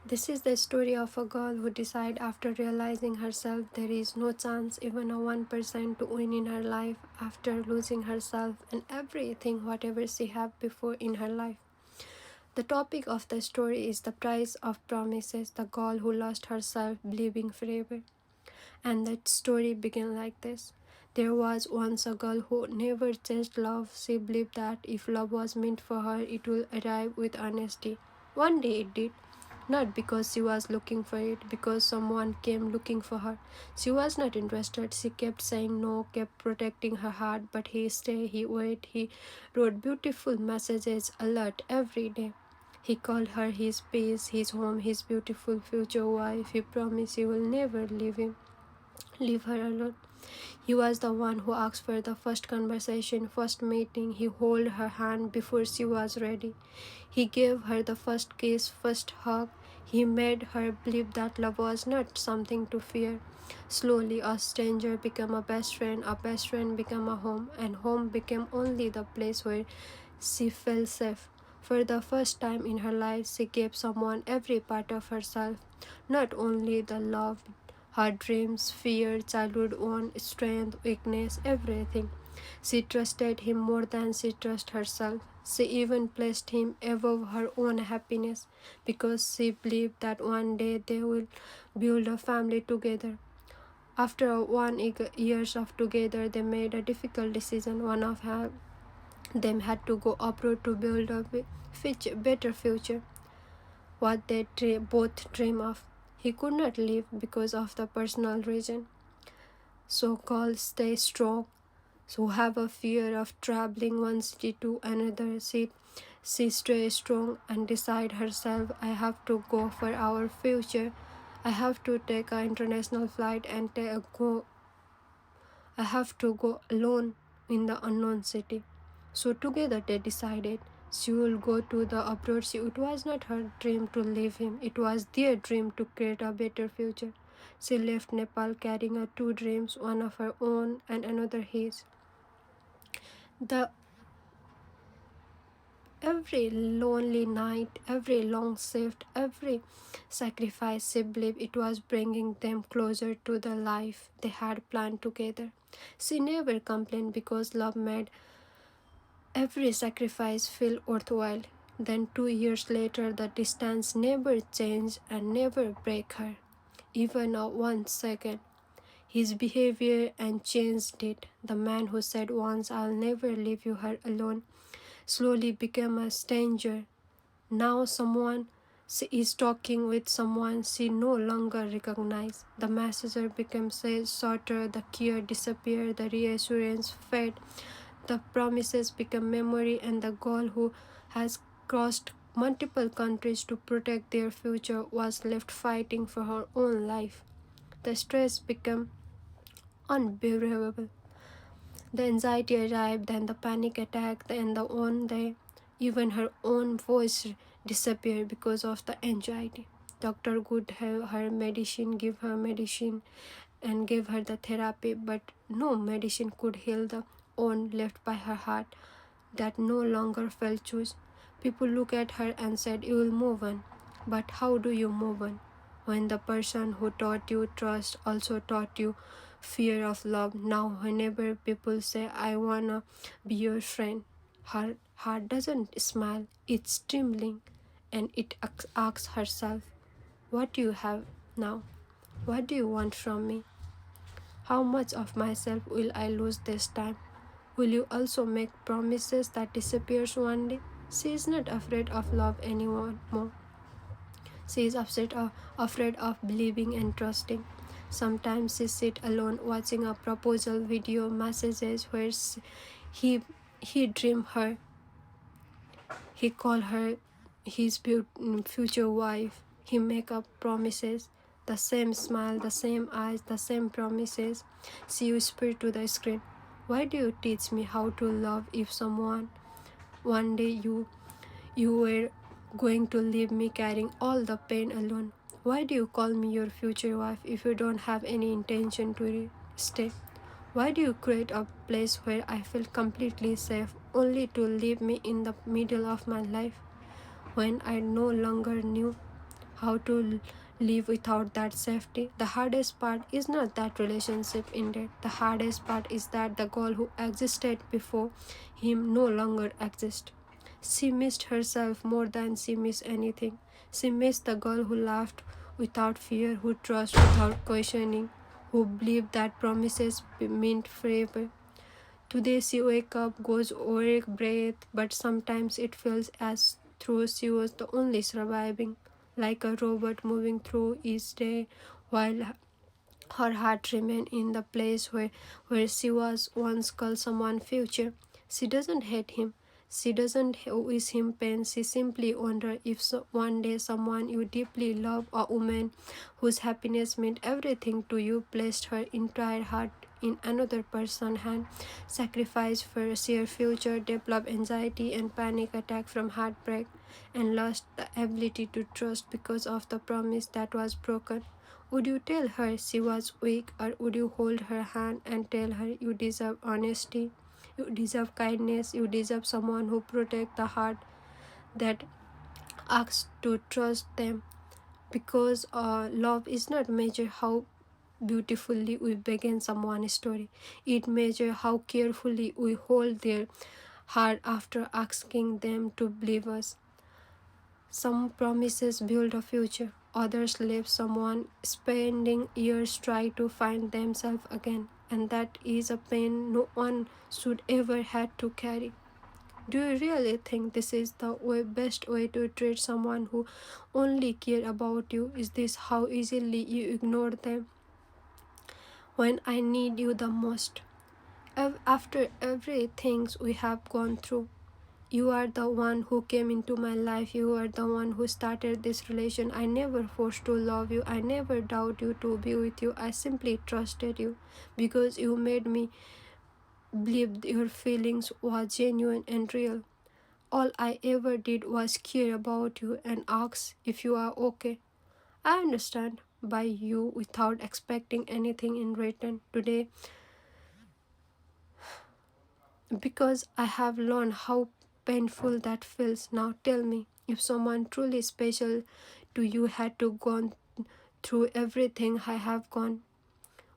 This is the story of a girl who decided after realizing herself there is no chance even a 1% to win in her life after losing herself and everything whatever she had before in her life. The topic of the story is the price of promises, the girl who lost herself believing forever. And that story began like this. There was once a girl who never chased love. She believed that if love was meant for her, it would arrive with honesty. One day it did. Not because she was looking for it, because someone came looking for her. She was not interested. She kept saying no, kept protecting her heart, but he stayed, he waited, he wrote beautiful messages alert every day. He called her his peace, his home, his beautiful future wife. He promised he will never leave her alone. He was the one who asked for the first conversation, first meeting. He held her hand before she was ready. He gave her the first kiss, first hug. He made her believe that love was not something to fear. Slowly, a stranger became a best friend became a home, and home became only the place where she felt safe. For the first time in her life, she gave someone every part of herself, not only the love, her dreams, fear, childhood own, strength, weakness, everything. She trusted him more than she trusted herself. She even placed him above her own happiness because she believed that one day they will build a family together. After 1 years of together, they made a difficult decision. One of them had to go abroad to build a better future, what they both dream of. He could not leave because of the personal reason. So called stay strong. So have a fear of traveling one city to another city. She stay strong and decide herself, I have to go for our future. I have to take an international flight and go. I have to go alone in the unknown city. So together they decided she will go to the abroad. It was not her dream to leave him. It was their dream to create a better future. She left Nepal carrying her two dreams, one of her own and another his. The every lonely night, every long shift, every sacrifice, she believed it was bringing them closer to the life they had planned together. She never complained because love made every sacrifice feel worthwhile. Then 2 years later, the distance never changed and never break her, even a 1 second. His behavior and changed it. The man who said once, I'll never leave you her alone, slowly became a stranger. Now someone she is talking with someone she no longer recognized. The messenger became shorter, the care disappeared, the reassurance faded, the promises become memory, and the girl who has crossed multiple countries to protect their future was left fighting for her own life. The stress became unbearable. The anxiety arrived, then the panic attack, and the one day even her own voice disappeared because of the anxiety. Doctor could have her medicine, give her medicine, and gave her the therapy, but no medicine could heal the wound left by her heart that no longer felt choose. People look at her and said, you will move on. But how do you move on when the person who taught you trust also taught you fear of love? Now, whenever people say, I wanna be your friend, her heart doesn't smile, it's trembling, and it asks herself, what do you have now? What do you want from me? How much of myself will I lose this time? Will you also make promises that disappears one day? She is not afraid of love anyone more. She is afraid of believing and trusting. Sometimes she sits alone watching a proposal video messages where he he dream her. He call her his future wife. He make up promises. The same smile, the same eyes, the same promises. She whispered to the screen, why do you teach me how to love if someone one day you were going to leave me carrying all the pain alone? Why do you call me your future wife if you don't have any intention to stay? Why do you create a place where I feel completely safe only to leave me in the middle of my life when I no longer knew how to live without that safety. The hardest part is not that relationship ended. The hardest part is that the girl who existed before him no longer exists. She missed herself more than she missed anything. She missed the girl who laughed without fear, who trusted without questioning, who believed that promises meant forever. Today she wakes up, goes over breath, but sometimes it feels as though she was the only surviving, like a robot moving through each day while her heart remained in the place where she was once called someone future. She doesn't hate him. She doesn't wish him pain. She simply wonders if one day someone you deeply love, a woman whose happiness meant everything to you, placed her entire heart in another person's hand, sacrificed for sheer future, developed anxiety and panic attack from heartbreak, and lost the ability to trust because of the promise that was broken. Would you tell her she was weak, or would you hold her hand and tell her you deserve honesty, you deserve kindness, you deserve someone who protects the heart that asks to trust them? Because love is not measured how beautifully we begin someone's story. It measures how carefully we hold their heart after asking them to believe us. Some promises build a future, others leave someone spending years trying to find themselves again, and that is a pain no one should ever have to carry. Do you really think this is the best way to treat someone who only cares about you? Is this how easily you ignore them when I need you the most? After everything we have gone through, you are the one who came into my life. You are the one who started this relation. I never forced to love you. I never doubted you to be with you. I simply trusted you because you made me believe your feelings were genuine and real. All I ever did was care about you and ask if you are okay. I understand by you without expecting anything in return today because I have learned how painful that feels. Now tell me, if someone truly special to you had to go through everything I have gone,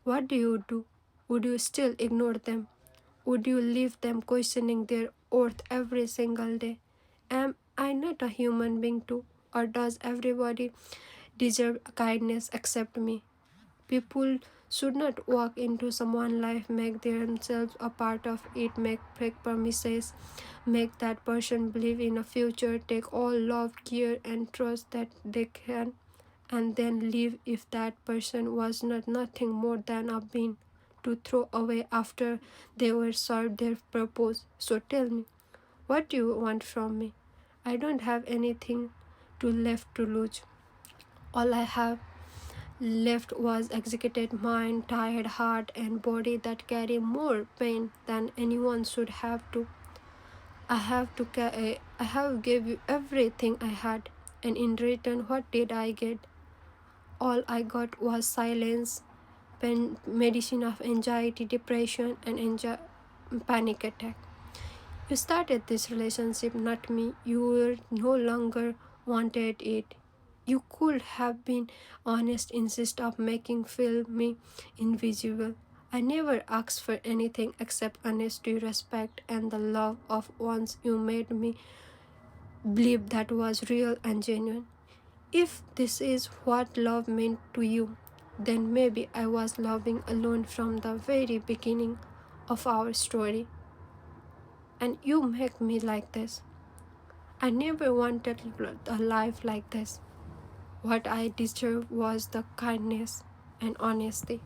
what do you do? Would you still ignore them? Would you leave them questioning their worth every single day? Am I not a human being too? Or does everybody deserve kindness except me? People should not walk into someone's life, make themselves a part of it, make fake promises, make that person believe in a future, take all love, care, and trust that they can, and then leave if that person was not nothing more than a bean to throw away after they were served their purpose. So tell me, what do you want from me? I don't have anything to left to lose. All I have left was executed mind, tired heart, and body that carry more pain than anyone should have to. I have gave you everything I had, and in return, what did I get? All I got was silence, medicine of anxiety, depression, and panic attack. You started this relationship, not me. You were no longer wanted it. You could have been honest instead of making feel me invisible. I never asked for anything except honesty, respect, and the love of once you made me believe that was real and genuine. If this is what love meant to you, then maybe I was loving alone from the very beginning of our story. And you make me like this. I never wanted a life like this. What I deserved was the kindness and honesty.